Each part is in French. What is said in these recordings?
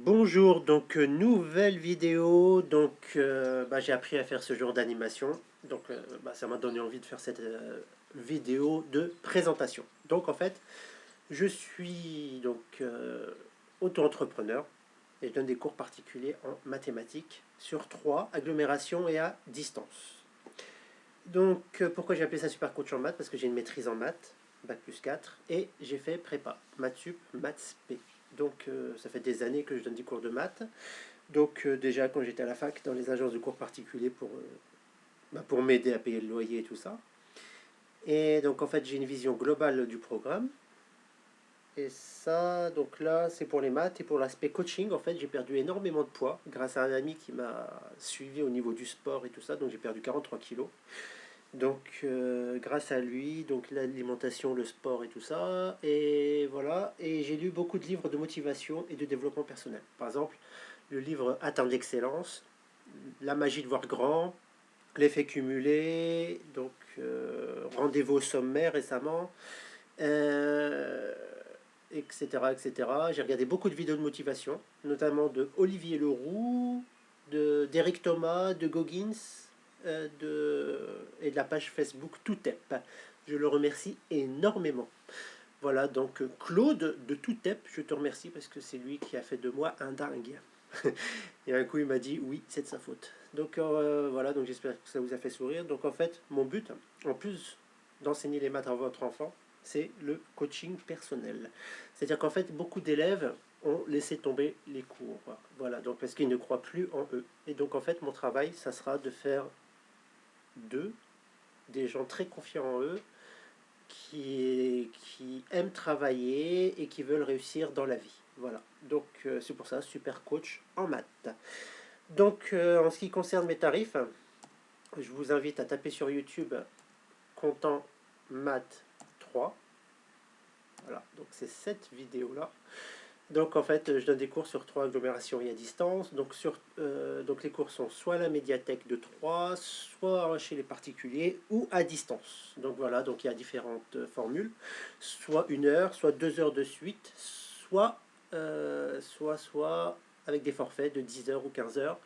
Bonjour, nouvelle vidéo, j'ai appris à faire ce genre d'animation, ça m'a donné envie de faire cette vidéo de présentation. Donc en fait, je suis auto-entrepreneur et je donne des cours particuliers en mathématiques sur 3 agglomérations et à distance. Pourquoi j'ai appelé ça super coach en maths? Parce que j'ai une maîtrise en maths, bac+4, et j'ai fait prépa, maths sup, maths spé. Ça fait des années que je donne des cours de maths. Déjà quand j'étais à la fac, dans les agences de cours particuliers pour m'aider à payer le loyer et tout ça. Et donc en fait j'ai une vision globale du programme. Et ça, donc là, c'est pour les maths et pour l'aspect coaching. En fait, j'ai perdu énormément de poids grâce à un ami qui m'a suivi au niveau du sport et tout ça. Donc j'ai perdu 43 kilos. Grâce à lui, donc l'alimentation, le sport et tout ça, et voilà. Et j'ai lu beaucoup de livres de motivation et de développement personnel. Par exemple, le livre Atteindre l'excellence, La magie de voir grand, L'effet cumulé, Rendez-vous au sommet récemment, euh, etc., etc. J'ai regardé beaucoup de vidéos de motivation, notamment de Olivier Leroux, d'Eric Thomas, de Goggins, et de la page Facebook Toutep. Je le remercie énormément. Voilà, Claude de Toutep, je te remercie parce que c'est lui qui a fait de moi un dingue. Et un coup, il m'a dit oui, c'est de sa faute. Voilà, donc j'espère que ça vous a fait sourire. Donc en fait, mon but, en plus d'enseigner les maths à votre enfant, c'est le coaching personnel. C'est-à-dire qu'en fait, beaucoup d'élèves ont laissé tomber les cours. Voilà, donc parce qu'ils ne croient plus en eux. Et donc en fait, mon travail, ça sera de faire d'eux des gens très confiants en eux, qui aiment travailler et qui veulent réussir dans la vie. Voilà. C'est pour ça, super coach en maths. En ce qui concerne mes tarifs, je vous invite à taper sur YouTube Content Math 3. Voilà, donc c'est cette vidéo-là. Donc en fait, je donne des cours sur 3 agglomérations et à distance. Donc les cours sont soit à la médiathèque de 3, soit chez les particuliers ou à distance. Donc voilà, donc il y a différentes formules. Soit 1 heure, soit 2 heures de suite, soit avec des forfaits de 10 heures ou 15 heures.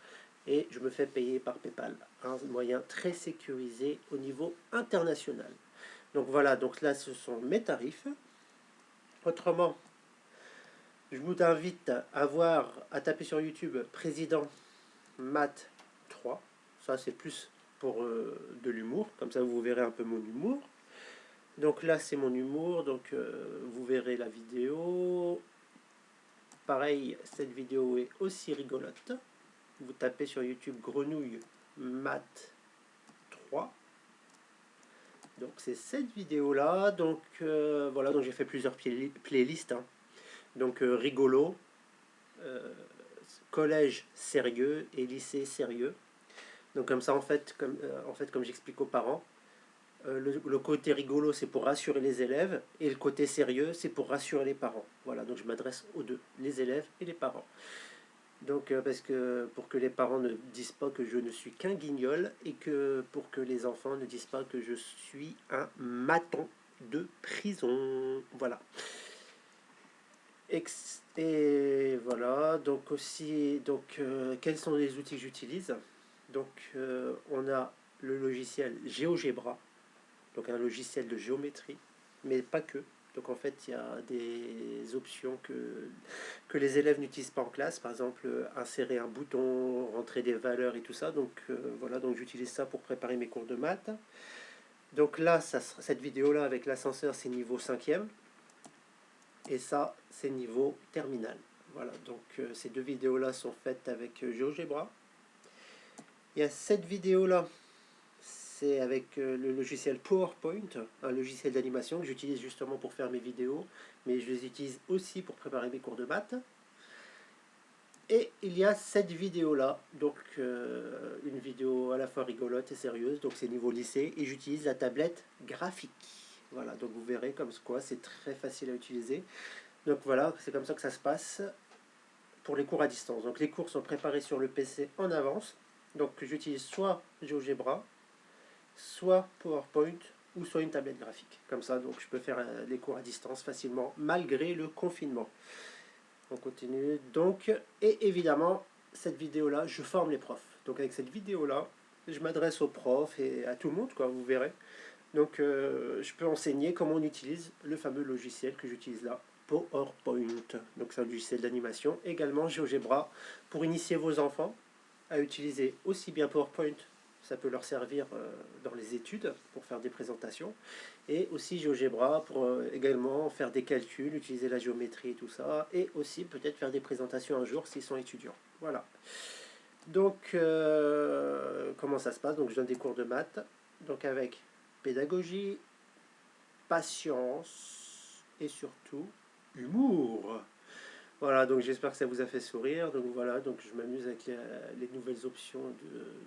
Et je me fais payer par PayPal. Un moyen très sécurisé au niveau international. Donc voilà, donc là ce sont mes tarifs. Autrement, je vous invite à taper sur YouTube Président Math 3. Ça, c'est plus pour de l'humour. Comme ça, vous verrez un peu mon humour. Donc là, c'est mon humour. Vous verrez la vidéo. Pareil, cette vidéo est aussi rigolote. Vous tapez sur YouTube Grenouille Math 3. Donc c'est cette vidéo-là. Voilà, donc j'ai fait plusieurs playlists. Hein. Rigolo, euh, collège sérieux et lycée sérieux. Donc comme ça, comme j'explique aux parents, le côté rigolo, c'est pour rassurer les élèves, et le côté sérieux, c'est pour rassurer les parents. Voilà, donc je m'adresse aux deux, les élèves et les parents. Parce que pour que les parents ne disent pas que je ne suis qu'un guignol, et que pour que les enfants ne disent pas que je suis un maton de prison. Voilà. Et voilà, quels sont les outils que j'utilise? On a le logiciel GeoGebra, donc un logiciel de géométrie, mais pas que. Donc en fait, il y a des options que les élèves n'utilisent pas en classe, par exemple insérer un bouton, rentrer des valeurs et tout ça. Voilà, donc j'utilise ça pour préparer mes cours de maths. Donc là, cette vidéo-là avec l'ascenseur, c'est niveau 5e. Et ça, c'est niveau terminal. Voilà, ces deux vidéos-là sont faites avec GeoGebra. Il y a cette vidéo-là, c'est avec le logiciel PowerPoint, un logiciel d'animation que j'utilise justement pour faire mes vidéos, mais je les utilise aussi pour préparer mes cours de maths. Et il y a cette vidéo-là, une vidéo à la fois rigolote et sérieuse, donc c'est niveau lycée, et j'utilise la tablette graphique. Voilà, donc vous verrez comme quoi c'est très facile à utiliser. Donc voilà, c'est comme ça que ça se passe pour les cours à distance. Donc les cours sont préparés sur le PC en avance. Donc j'utilise soit GeoGebra, soit PowerPoint, ou soit une tablette graphique. Comme ça, donc je peux faire les cours à distance facilement, malgré le confinement. On continue. Donc, et évidemment, cette vidéo-là, je forme les profs. Donc avec cette vidéo-là, je m'adresse aux profs et à tout le monde, quoi, vous verrez. Donc, je peux enseigner comment on utilise le fameux logiciel que j'utilise là, PowerPoint. Donc, c'est un logiciel d'animation. Également, GeoGebra, pour initier vos enfants à utiliser aussi bien PowerPoint, ça peut leur servir dans les études pour faire des présentations, et aussi GeoGebra pour également faire des calculs, utiliser la géométrie et tout ça, et aussi peut-être faire des présentations un jour s'ils sont étudiants. Voilà. Donc, comment ça se passe? Donc, je donne des cours de maths, donc avec pédagogie, patience et surtout humour. Voilà, donc j'espère que ça vous a fait sourire. Donc voilà, donc je m'amuse avec les nouvelles options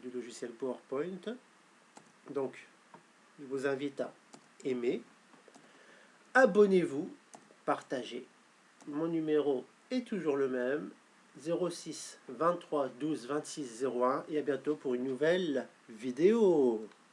du logiciel PowerPoint. Donc, je vous invite à aimer, abonnez-vous, partagez. Mon numéro est toujours le même, 06 23 12 26 01, et à bientôt pour une nouvelle vidéo.